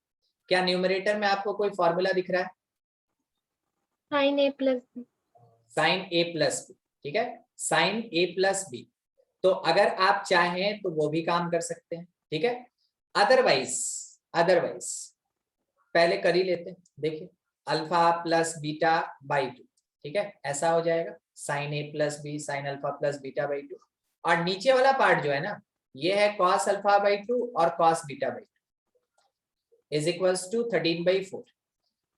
क्या न्यूमरेटर में आपको कोई फॉर्मूला दिख रहा है? Sin A plus B. Sine A plus B. ठीक है, साइन ए प्लस बी। तो अगर आप चाहें तो वो भी काम कर सकते हैं। ठीक है, अदरवाइज पहले कर ही लेते हैं। देखिए अल्फा प्लस बीटा बाई 2, ठीक है, ऐसा हो जाएगा sine A plus B sine alpha plus beta by 2, और नीचे वाला पार्ट जो है ना, ये है कॉस अल्फा बाई 2 और cos beta by 2 is equals to 13 by 4।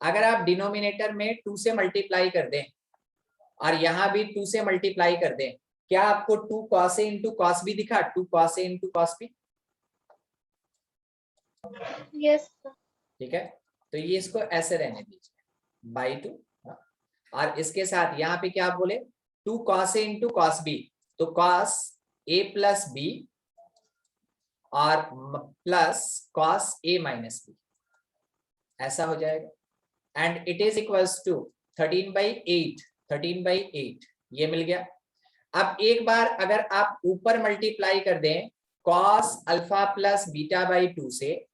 अगर आप डिनोमिनेटर में 2 से मल्टीप्लाई कर दें और यहाँ भी 2 से मल्टीप्लाई कर दें, क्या आपको 2 cos A into cos B दिखा? 2 cos A into cos B. Yes, sir. ठीक है, तो ये इसको ऐसे रहने दीजिए बाई 2, और इसके साथ यहाँ पे क्या आप बोले? 2 cos A into cos B, तो cos A प्लस बी और plus cos A minus B, ऐसा हो जाएगा। And it is equals to 13 by 8, 13 by 8 ये मिल गया। अब एक बार अगर आप ऊपर मल्टीप्लाई कर दें cos alpha plus beta by 2 से,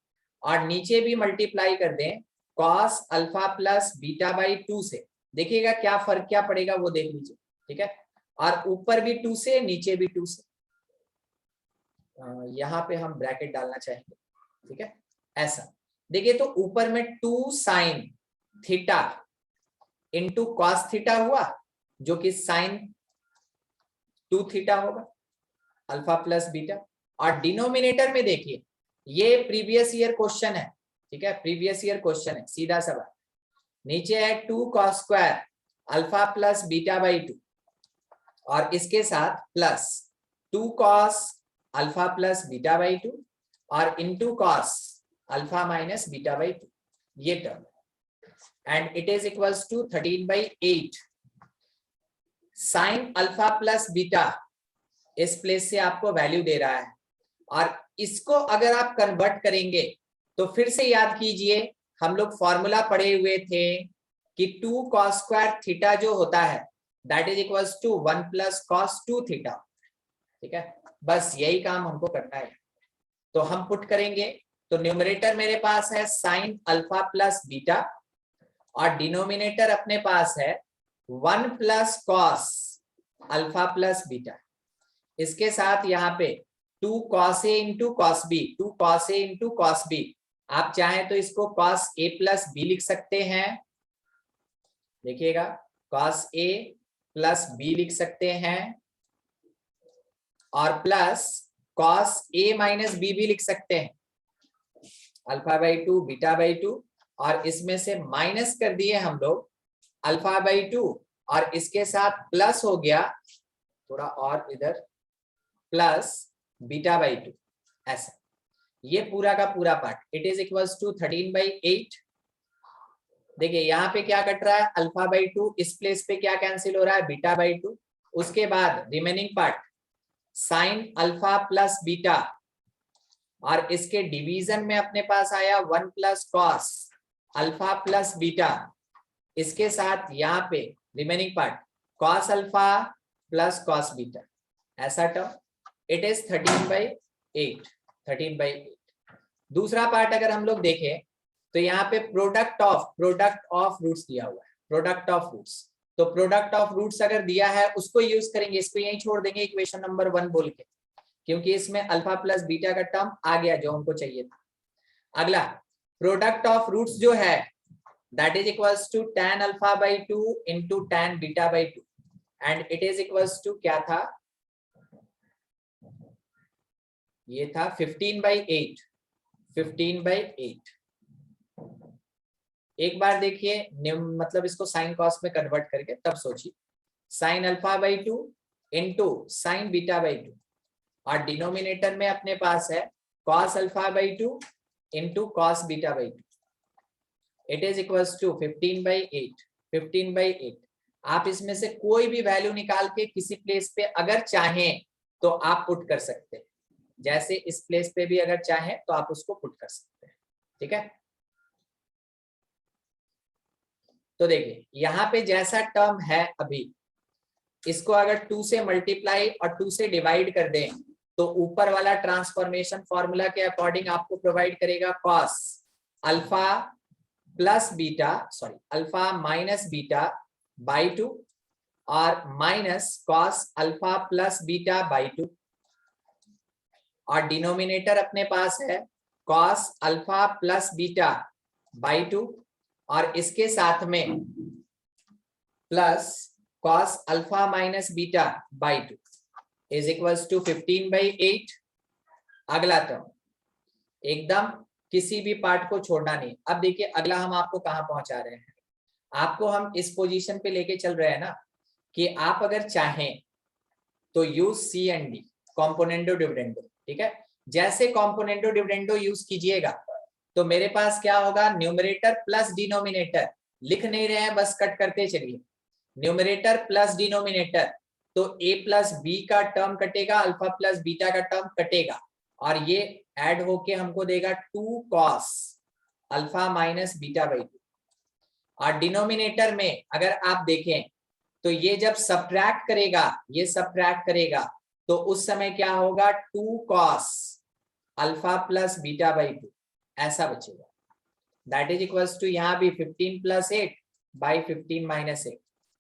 और नीचे भी मल्टीप्लाई कर दें cos alpha plus beta by 2 से, देखिएगा क्या फर्क क्या पड़ेगा वो देख लीजिए। ठीक है, और ऊपर भी 2 से, नीचे भी 2 से। यहाँ पे हम ब्रैकेट डालना चाहेंगे। ठीक है, ऐसा देखिए, तो ऊपर में 2 sine theta into cos theta हुआ, जो कि साइन 2 थीटा होगा अल्फा प्लस बीटा, और डिनोमिनेटर में देखिए ये प्रीवियस ईयर क्वेश्चन है। ठीक है, प्रीवियस ईयर क्वेश्चन है, सीधा सवाल। नीचे है 2 cos square alpha plus beta by 2, और इसके साथ plus 2 cos alpha plus beta by 2 और into cos alpha minus beta by 2, ये term, and it is equals to 13 by 8। Sine alpha plus beta इस प्लेस से आपको वैल्यू दे रहा है, और इसको अगर आप कन्वर्ट करेंगे तो फिर से याद कीजिए, हम लोग फॉर्मूला पढ़े हुए थे कि 2 cos स्क्वायर थीटा जो होता है that is equals to 1 plus cos 2 theta. ठीक है, बस यही काम हमको करना है। तो हम पुट करेंगे, तो न्यूमरेटर मेरे पास है साइन अल्फा प्लस बीटा और डिनोमिनेटर अपने पास है 1 plus cos alpha plus beta. इसके साथ यहाँ पे 2 cos a into cos B, 2 cos a into cos B. आप चाहें तो इसको cos a प्लस बी लिख सकते हैं, देखिएगा cos a प्लस बी लिख सकते हैं, और plus cos a minus B भी लिख सकते हैं, अल्फा बाई 2 बीटा बाई 2, और इसमें से माइनस कर दिए हम लोग अल्फा बाई 2 और इसके साथ प्लस हो गया थोड़ा और इधर प्लस बीटा बाई 2। ऐसा ये पूरा का पूरा part it is equals to 13/8। देखिए यहाँ पे क्या कट रहा है, अल्फा बाई 2, इस प्लेस पे क्या कैंसिल हो रहा है, बीटा बाई 2। उसके बाद remaining part sign alpha plus beta, और इसके डिवीजन में अपने पास आया 1 plus cos alpha plus beta. इसके साथ यहाँ पे remaining part cos alpha plus cos beta, ऐसा टर्म इट इज 13/8, 13/8। दूसरा पार्ट अगर हम लोग देखें तो यहाँ पे प्रोडक्ट ऑफ रूट्स दिया हुआ है, प्रोडक्ट ऑफ रूट्स। तो प्रोडक्ट ऑफ रूट्स अगर दिया है उसको यूज करेंगे, इसको यहीं छोड़ देंगे इक्वेशन नंबर 1 बोल के, क्योंकि इसमें अल्फा प्लस बीटा का टर्म आ गया जो हमको चाहिए था। अगला प्रोडक्ट ऑफ रूट्स जो है that is equals to tan alpha by 2 into tan beta by 2, and it is equals to क्या था, ये था 15/8, 15/8। एक बार देखिए मतलब इसको साइन कॉस में कन्वर्ट करके तब सोचिए, sine alpha by 2 into sine beta by 2, और डिनोमिनेटर में अपने पास है cos alpha by 2 into cos beta by 2, it is equals to 15/8, 15/8। आप इसमें से कोई भी वैल्यू निकाल के किसी प्लेस पे अगर चाहें तो आप पुट कर सकते हैं, जैसे इस प्लेस पे भी अगर चाहें तो आप उसको पुट कर सकते हैं। ठीक है, तो देखिए यहाँ पे जैसा टर्म है अभी, इसको अगर 2 से मल्टीप्लाई और 2 से डिवाइड कर दें तो ऊपर वाला ट्रांसफॉर्मेशन फॉर्मूला के अकॉर्डिंग आपको प्रोवाइड करेगा cos alpha plus beta, sorry alpha minus beta by 2 और minus cos alpha plus beta by 2, और डिनोमिनेटर अपने पास है cos alpha plus beta by 2 और इसके साथ में plus cos alpha minus beta by 2 is equals to 15/8। अगला टर्म एकदम किसी भी पार्ट को छोड़ना नहीं। अब देखिए अगला हम आपको कहां पहुंचा रहे हैं, आपको हम इस पोजीशन पे लेके चल रहे हैं ना कि आप अगर चाहें तो use C and D, componendo dividendo. ठीक है, जैसे कॉम्पोनेंटो डिविडेंडो यूज कीजिएगा तो मेरे पास क्या होगा, न्यूमरेटर प्लस डिनोमिनेटर, लिख नहीं रहे हैं बस कट करते चलिए, न्यूमरेटर प्लस डिनोमिनेटर, तो a प्लस बी का टर्म कटेगा, अल्फा प्लस बीटा का टर्म कटेगा, और ये ऐड होके हमको देगा 2 cos alpha minus beta by 2। और डिनोमिनेटर में अगर आप देखें तो ये जब सब्ट्रैक्ट करेगा, ये सब्ट्रैक्ट करेगा तो उस समय क्या होगा, 2 cos alpha plus beta by 2 ऐसा बचेगा। दैट इज इक्वल्स टू यहाँ भी 15+8 बाई 15-8,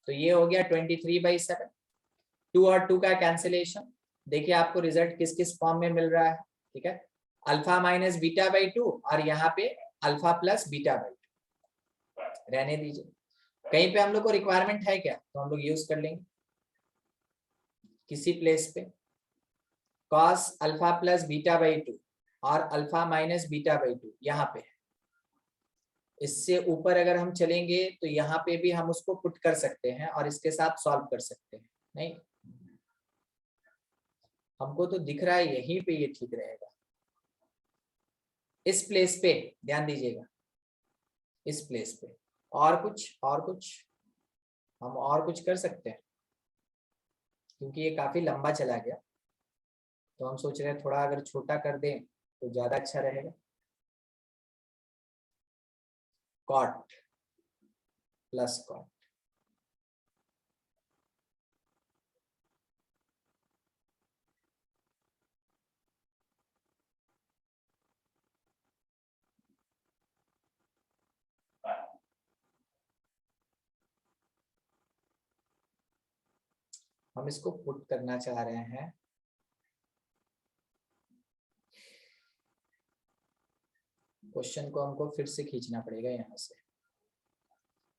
तो ये हो गया 23/7। 2 और 2 का कैंसिलेशन, देखिए आपको रिजल्ट किस किस फॉर्म में मिल रहा है। ठीक है, अल्फा माइनस बीटा बाई 2 और यहाँ पे अल्फा प्लस बीटा बाई 2 रहने दीजिए। कहीं पे हम लोग को रिक्वायरमेंट है क्या तो हम लोग यूज कर लेंगे किसी प्लेस पे, cos alpha plus beta by 2 और अल्फा माइनस बीटा बाई 2 यहाँ पे है। इससे ऊपर अगर हम चलेंगे तो यहाँ पे भी हम उसको पुट कर सकते हैं और इसके साथ सॉल्व कर सकते हैं। नहीं, हमको तो दिख रहा है यहीं पे ये ठीक रहेगा, इस प्लेस पे ध्यान दीजिएगा, इस प्लेस पे। और कुछ हम और कुछ कर सकते हैं क्योंकि ये काफी लंबा चला गया, तो हम सोच रहे हैं थोड़ा अगर छोटा कर दें तो ज्यादा अच्छा रहेगा। cot प्लस cot, हम इसको पुट करना चाह रहे हैं क्वेश्चन को हमको फिर से खींचना पड़ेगा यहाँ से,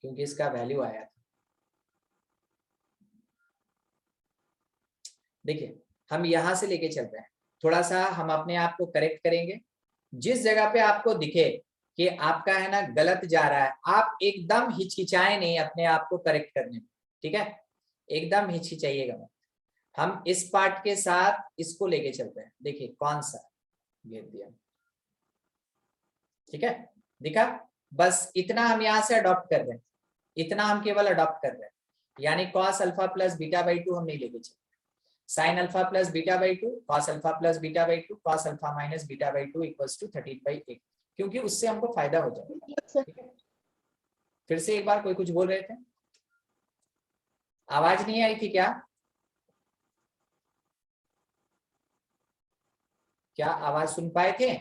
क्योंकि इसका वैल्यू आया था। देखिए हम यहाँ से लेके चल रहे हैं, थोड़ा सा हम अपने आप को करेक्ट करेंगे। जिस जगह पे आपको दिखे कि आपका है ना गलत जा रहा है, आप एकदम हिचकिचाए नहीं अपने आप को करेक्ट करने में, ठीक है, एकदम हिचकिचाइएगा मत। हम इस पार्ट के साथ इसको लेके चलते हैं। देखिए कौन सा घेर दिया, ठीक है, दिखा, बस इतना हम यहाँ से अडॉप्ट कर रहे हैं, इतना हम केवल अडॉप्ट कर रहे हैं, यानी cos alpha plus beta by 2 हम नहीं लेके चलते, sin alpha plus beta by 2, cos alpha plus beta by 2, cos alpha minus beta by 2 equals to 13/8, क्योंकि उससे हमको फायदा हो जाएगा, ठीक है। फिर से एक बार कोई कुछ बोल रहे थे, आवाज नहीं आई थी क्या? क्या आवाज सुन पाए थे?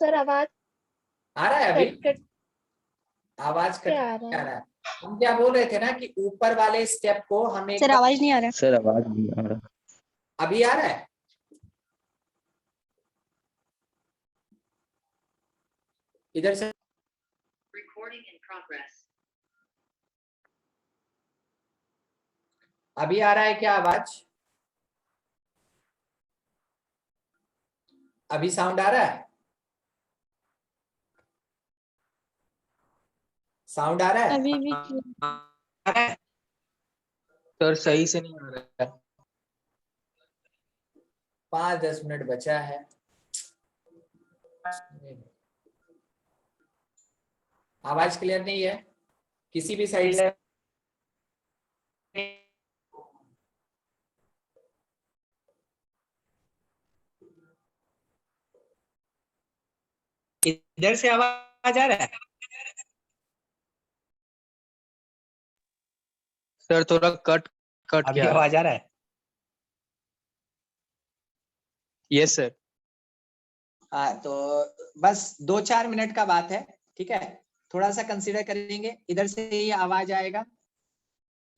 सर आवाज आ रहा है अभी? कट कट आवाज कट आ आ रहा है। रहा है। हम क्या बोल रहे थे ना कि ऊपर वाले स्टेप को हम एक सर आवाज नहीं आ रहा। सर आवाज नहीं आ रहा। अभी आ रहा है? इधर से अभी आ रहा है क्या आवाज? अभी साउंड आ रहा है? साउंड आ रहा है? अभी भी आ रहा है? सर सही से नहीं आ रहा है। 5-10 मिनट बचा है। आवाज क्लियर नहीं है किसी भी साइड से? इधर से आवाज आ रहा है? सर थोड़ा कट कट अभी क्या आवाज आ रहा है? Yes sir. हाँ, तो बस 2-4 मिनट का बात है, ठीक है, थोड़ा सा कंसीडर करेंगे, इधर से ही आवाज आएगा,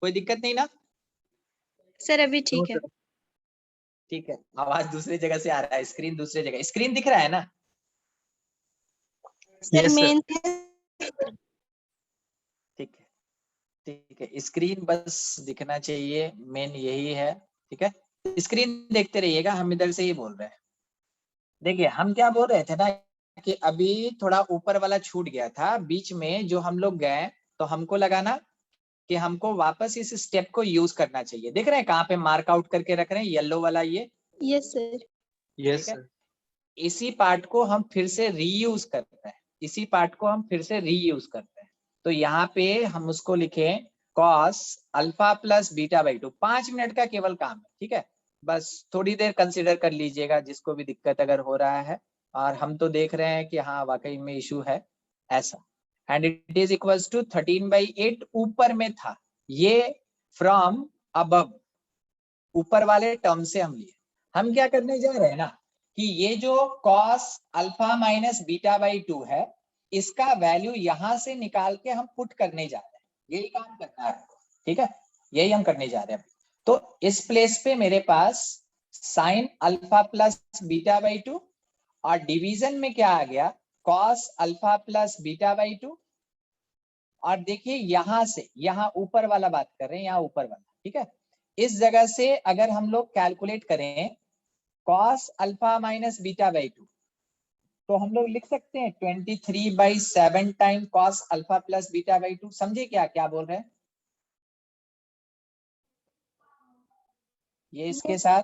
कोई दिक्कत नहीं ना? सर अभी ठीक है। ठीक है, आवाज दूसरी जगह से आ रहा है, स्क्रीन दूसरी जगह, स्क्रीन दिख रहा है ना? Sir Yes, sir. मेन ठीक है, ठीक है, स्क्रीन बस दिखना चाहिए, मेन यही है, ठीक है, स्क्रीन देखते रहिएगा, हम इधर से ही बोल रहे हैं। देखिए हम क्या बोल रहे थे ना कि अभी थोड़ा ऊपर वाला छूट गया था, बीच में जो हम लोग गए तो हमको लगा ना कि हमको वापस इस स्टेप को यूज करना चाहिए। देख रहे हैं कहाँ पे मार्क आउट करके रख रहे हैं, येलो वाला ये, यस सर। यस ठीक है? सर। इसी पार्ट को हम फिर से रीयूज करते हैं, इसी पार्ट को हम फिर से रीयूज करते हैं। तो यहाँ पे हम उसको लिखें cos alpha plus beta by 2, 5 minute का केवल काम है, ठीक है, बस थोड़ी देर कंसिडर कर लीजिएगा जिसको भी दिक्कत अगर हो रहा है, और हम तो देख रहे हैं कि हाँ वाकई में इशू है ऐसा। And it is equals to 13/8 ऊपर में था, ये फ्रॉम अबव, ऊपर वाले टर्म से हम लिए। हम क्या करने जा रहे हैं ना कि ये जो cos alpha minus beta by 2 है, इसका वैल्यू यहां से निकाल के हम पुट करने जा रहे हैं, यही काम करना है, ठीक है, यही हम करने जा रहे हैं। तो इस प्लेस पे मेरे पास sin alpha plus beta by 2, और डिवीजन में क्या आ गया, cos alpha plus beta by 2, और देखिए यहां से, यहाँ ऊपर वाला बात कर रहे हैं, यहाँ ऊपर वाला, ठीक है, इस जगह से अगर हम लोग कैलकुलेट करें cos alpha minus beta by 2, तो हम लोग लिख सकते हैं 23/7 time cos alpha plus beta by 2। समझे क्या क्या बोल रहे हैं? ये इसके साथ,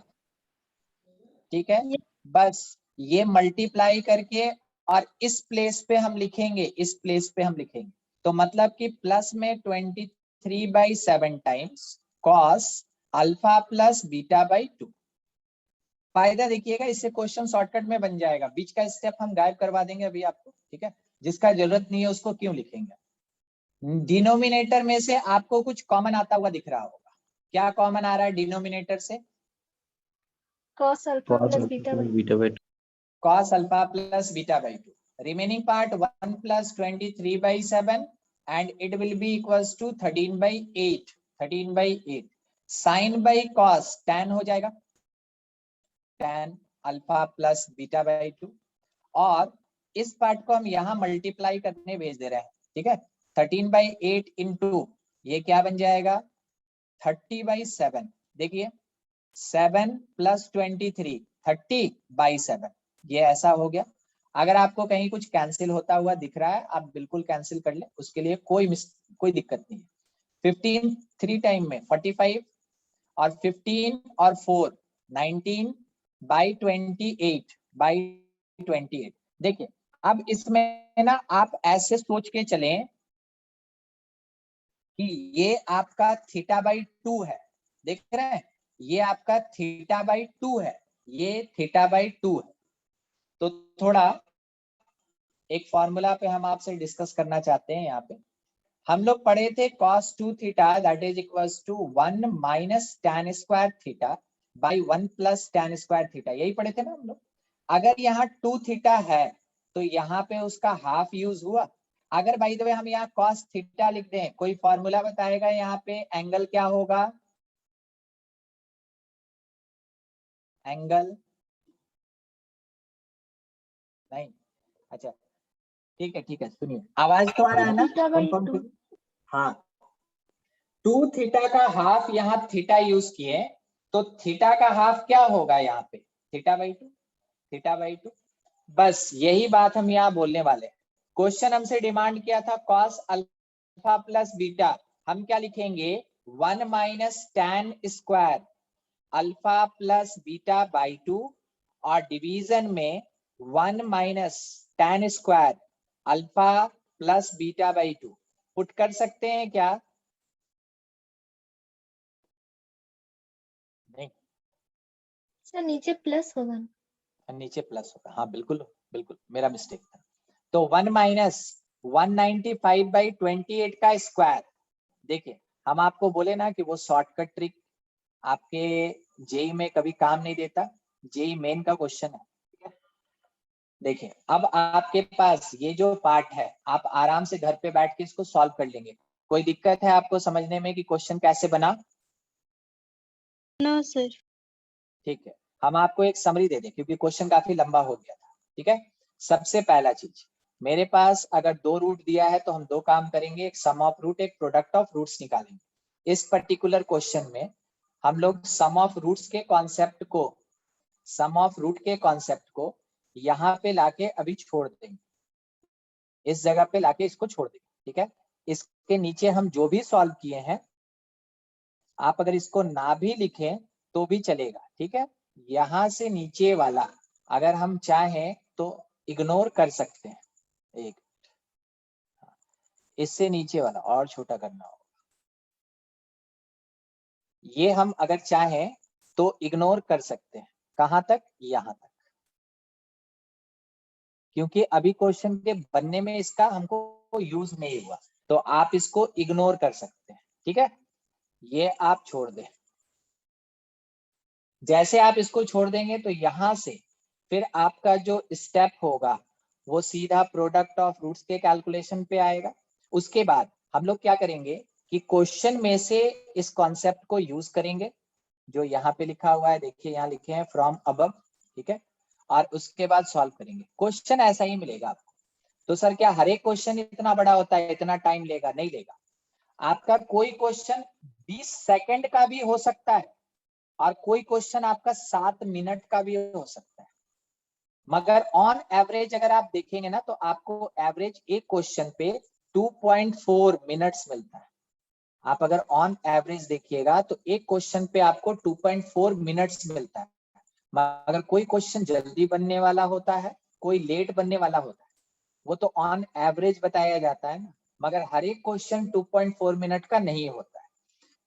ठीक है, बस ये मल्टीप्लाई करके और इस प्लेस पे हम लिखेंगे, इस प्लेस पे हम लिखेंगे, तो मतलब कि प्लस में 23/7 times cos alpha plus beta by 2। फायदा देखिएगा, इससे क्वेश्चन शॉर्टकट में बन जाएगा, बीच का स्टेप हम गायब करवा देंगे अभी आपको, ठीक है, जिसका जरूरत नहीं है उसको क्यों लिखेंगे। डिनोमिनेटर में से आपको कुछ कॉमन आता हुआ दिख रहा होगा, क्या कॉमन आ रहा है डिनोमिनेटर से? cos alpha cos plus alpha beta plus beta by 2. cos alpha plus beta by 2, remaining part 1 plus 23/7 and it will be equals to 13/8, 13/8 sin by cos tan हो जाएगा, tan alpha plus beta by 2, और इस part को हम यहाँ multiply करने भेज दे रहे हैं, ठीक है। 13/8 इंटू ये क्या बन जाएगा 30/7, देखिए 7 + 23 30/7, ये ऐसा हो गया। अगर आपको कहीं कुछ कैंसिल होता हुआ दिख रहा है आप बिल्कुल कैंसिल कर ले, उसके लिए कोई दिक्कत नहीं है। 15 3 टाइम में 45 और 15 और 4 19/28 देखिए अब इसमें ना आप ऐसे सोच के चलें कि ये आपका θ/2 है, देख रहे हैं ये आपका θ/2 है, ये θ/2 है। तो थोड़ा एक फॉर्मूला पे हम आपसे डिस्कस करना चाहते हैं। यहाँ पे हम लोग पढ़े थे cos 2θ that is equals to 1 - tan² θ by 1 + tan² θ, यही पढ़े थे ना हम लोग। अगर यहाँ 2θ है तो यहाँ पे उसका हाफ यूज हुआ। अगर बाय द वे हम यहाँ cos θ लिख दें, कोई फॉर्मूला बताएगा यहाँ पे एंगल क्या होगा, एंगल नहीं, अच्छा ठीक है सुनिए, आवाज तो आ रहा है ना, कंफर्म कीजिए। हाँ 2θ का हाफ यहाँ थीटा यूज किए तो थीटा का हाफ क्या होगा यहाँ पे θ/2, बस यही बात हम यहाँ बोलने वाले हैं। क्वेश्चन हमसे डिमांड किया था cos अल्फा प्लस बीटा, हम क्या लिखेंगे 1 - tan² alpha plus beta by 2 और डिवीजन में 1 - tan² alpha plus beta by 2 put कर सकते हैं क्या, नहीं सर नीचे प्लस होगा। नीचे प्लस होगा, हाँ बिल्कुल बिल्कुल मेरा मिस्टेक था। तो 1 - 195/28 का स्क्वायर, देखिए हम आपको बोले ना कि वो शॉर्टकट ट्रिक आपके जेई में कभी काम नहीं देता, जेई मेन का क्वेश्चन है। देखिए अब आपके पास ये जो पार्ट है आप आराम से घर पे बैठ के इसको सॉल्व कर लेंगे। कोई दिक्कत है आपको समझने में कि क्वेश्चन कैसे बना? No sir. ठीक है, हम आपको एक समरी दे दें क्योंकि क्वेश्चन काफी लंबा हो गया था। ठीक है, सबसे पहला चीज मेरे पास अगर 2 रूट दिया है तो हम 2 काम करेंगे, एक सम ऑफ रूट एक प्रोडक्ट ऑफ रूट्स निकालेंगे। इस पर्टिकुलर क्वेश्चन में हम लोग सम ऑफ रूट्स के कॉन्सेप्ट को, सम ऑफ रूट के कॉन्सेप्ट को यहाँ पे लाके अभी छोड़ देंगे, इस जगह पे लाके इसको छोड़ देंगे। ठीक है, इसके नीचे हम जो भी सॉल्व किए हैं आप अगर इसको ना भी लिखें तो भी चलेगा। ठीक है, यहाँ से नीचे वाला अगर हम चाहें तो इग्नोर कर सकते हैं, एक इससे नीचे वाला और छोटा करना होगा, ये हम अगर चाहें तो इग्नोर कर सकते हैं। कहां तक? यहां तक, क्योंकि अभी क्वेश्चन के बनने में इसका हमको यूज नहीं हुआ, तो आप इसको इग्नोर कर सकते हैं। ठीक है, ये आप छोड़ दें। जैसे आप इसको छोड़ देंगे तो यहां से फिर आपका जो स्टेप होगा वो सीधा प्रोडक्ट ऑफ रूट्स के कैलकुलेशन पे आएगा। उसके बाद हम लोग क्या करेंगे कि क्वेश्चन में से इस कॉन्सेप्ट को यूज करेंगे जो यहाँ पे लिखा हुआ है, देखिए यहाँ लिखे हैं फ्रॉम अबव। ठीक है, और उसके बाद सॉल्व करेंगे। क्वेश्चन ऐसा ही मिलेगा आपको। तो सर क्या हर एक क्वेश्चन इतना बड़ा होता है, इतना टाइम लेगा? नहीं लेगा। आपका कोई क्वेश्चन 20 सेकंड का भी हो सकता है और कोई क्वेश्चन आपका 7 मिनट का भी हो सकता है, मगर ऑन एवरेज अगर आप देखेंगे ना तो आपको एवरेज एक क्वेश्चन पे 2.4 मिनट्स मिलता है। आप अगर ऑन एवरेज देखिएगा तो एक क्वेश्चन पे आपको 2.4 मिनट्स मिलता है, मगर कोई क्वेश्चन जल्दी बनने वाला होता है, कोई लेट बनने वाला होता है, वो तो ऑन एवरेज बताया जाता है ना, मगर हर एक क्वेश्चन 2.4 मिनट का नहीं होता है।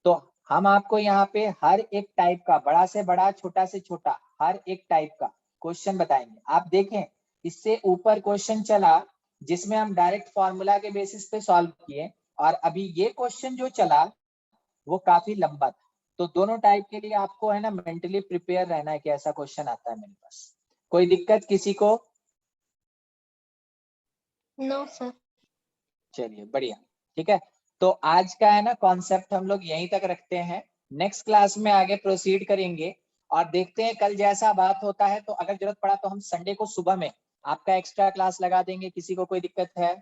तो हम आपको यहाँ पे हर एक टाइप का, बड़ा से बड़ा छोटा से छोटा हर एक टाइप का क्वेश्चन बताएंगे। आप देखें इससे ऊपर क्वेश्चन चला जिसमें हम डायरेक्ट फॉर्मूला के बेसिस पे सॉल्व किए, और अभी ये क्वेश्चन जो चला वो काफी लंबा था। तो दोनों टाइप के लिए आपको है ना मेंटली प्रिपेयर रहना है कि ऐसा क्वेश्चन आता है मेरे पास। कोई दिक्कत किसी को? No sir. चलिए बढ़िया। ठीक है, तो आज का है ना कॉन्सेप्ट हम लोग यहीं तक रखते हैं, नेक्स्ट क्लास में आगे प्रोसीड करेंगे और देखते हैं कल जैसा बात होता है, तो अगर जरूरत पड़ा तो हम संडे को सुबह में आपका एक्स्ट्रा क्लास लगा देंगे, किसी को कोई दिक्कत है?